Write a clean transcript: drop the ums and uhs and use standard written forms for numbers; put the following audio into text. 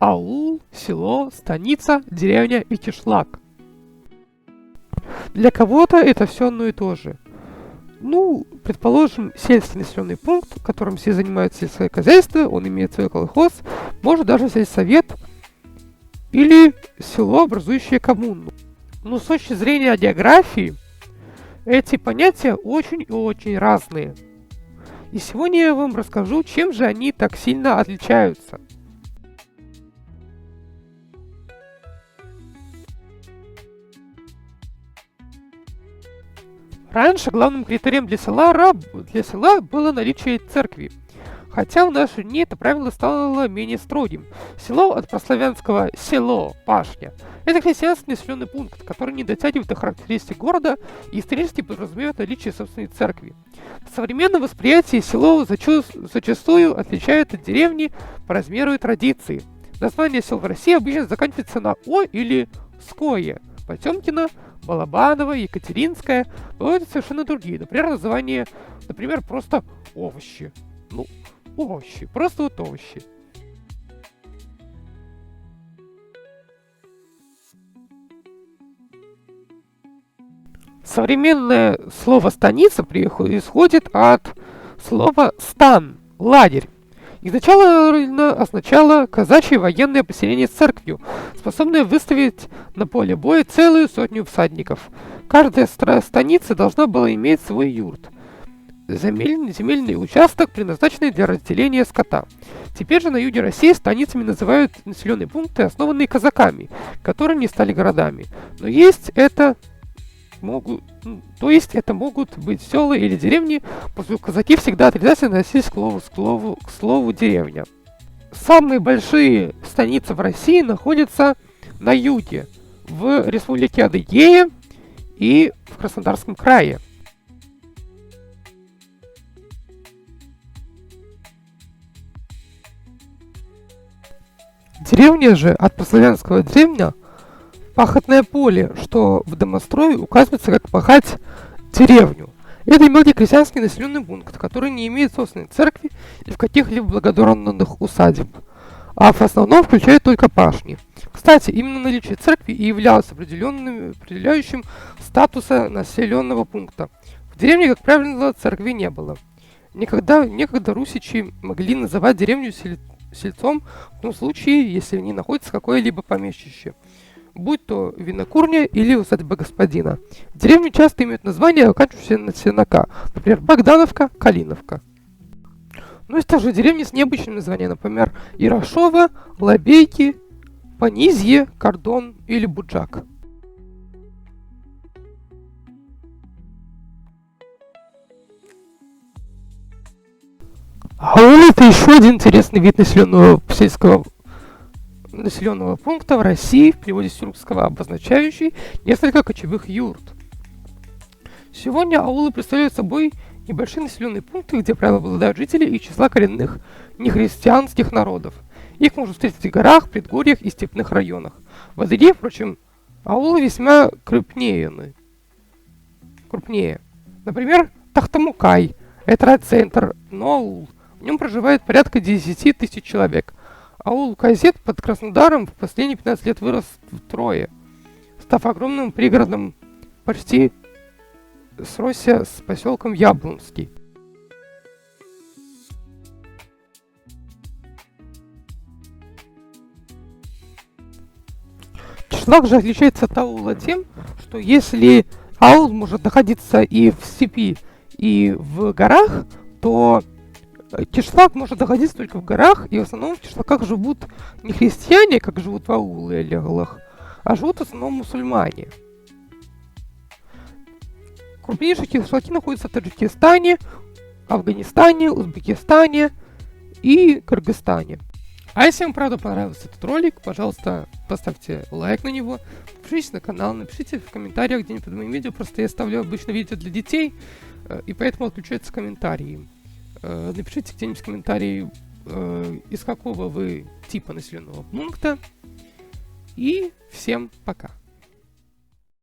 аул, село, станица, деревня и кишлак. Для кого-то это все одно и то же. Ну, предположим, сельский населенный пункт, в котором все занимаются сельское хозяйство, он имеет свой колхоз, может даже сельсовет или село, образующее коммуну. Но с точки зрения географии, эти понятия очень и очень разные. И сегодня я вам расскажу, чем же они так сильно отличаются. Раньше главным критерием для села было наличие церкви. Хотя в наши дни это правило стало менее строгим. Село от прославянского «село», «пашня». Это крестьянский населенный пункт, который не дотягивает до характеристик города и исторически подразумевает наличие собственной церкви. В современном восприятии село зачастую отличает от деревни по размеру и традиции. Название сел в России обычно заканчивается на «о» или «ское». Потемкино, Балабаново, Екатеринское, бывают совершенно другие. Например, просто овощи. Ну, овощи, просто вот овощи. Современное слово «станица» исходит от слова «стан», «лагерь». Изначально означало казачье военное поселение с церковью, способное выставить на поле боя целую сотню всадников. Каждая станица должна была иметь свой юрт. Земельный участок, предназначенный для разделения скота. Теперь же на юге России станицами называют населенные пункты, основанные казаками, которые не стали городами. То есть это могут быть села или деревни, поскольку казаки всегда отрицательно относились к слову деревня. Самые большие станицы в России находятся на юге, в республике Адыгея и в Краснодарском крае. Деревня же, от прославянского «древня», пахотное поле, что в домострое указывается как пахать деревню. Это мелкий крестьянский населенный пункт, который не имеет собственной церкви или в каких-либо благоустроенных усадеб, а в основном включает только пашни. Кстати, именно наличие церкви и являлось определяющим статуса населенного пункта. В деревне, как правило, церкви не было. Некогда русичи могли называть деревню сельцом в том случае, если в ней находится какое-либо помещище, будь то винокурня или усадьба господина. Деревни часто имеют название, оканчивающееся на «сенака», например, Богдановка, Калиновка. Но есть также деревни с необычными названиями, например, Ярошово, Лобейки, Понизье, Кордон или Буджак. Аул — это еще один интересный вид сельского населенного пункта в России, в переводе с тюркского, обозначающий несколько кочевых юрт. Сегодня аулы представляют собой небольшие населенные пункты, где, правило, обладают жители из числа коренных нехристианских народов. Их можно встретить в горах, предгорьях и степных районах. В Адыгее, впрочем, аулы весьма крупнее. Например, Тахтамукай – это центр, но аул. В нем проживает порядка 10 тысяч человек. Аул Казет под Краснодаром в последние 15 лет вырос втрое, став огромным пригородом, почти сросся с поселком Яблонский. Кишлак же отличается от аула тем, что если аул может находиться и в степи, и в горах, то кишлак может находиться только в горах, и в основном в кишлаках живут не христиане, как живут в ауле или аулах, а живут в основном мусульмане. Крупнейшие кишлаки находятся в Таджикистане, Афганистане, Узбекистане и Кыргызстане. А если вам правда понравился этот ролик, пожалуйста, поставьте лайк на него, подпишитесь на канал, напишите в комментариях где-нибудь под моим видео, просто я ставлю обычно видео для детей, и поэтому отключаются комментарии. Напишите где-нибудь в комментарии, из какого вы типа населенного пункта. И всем пока.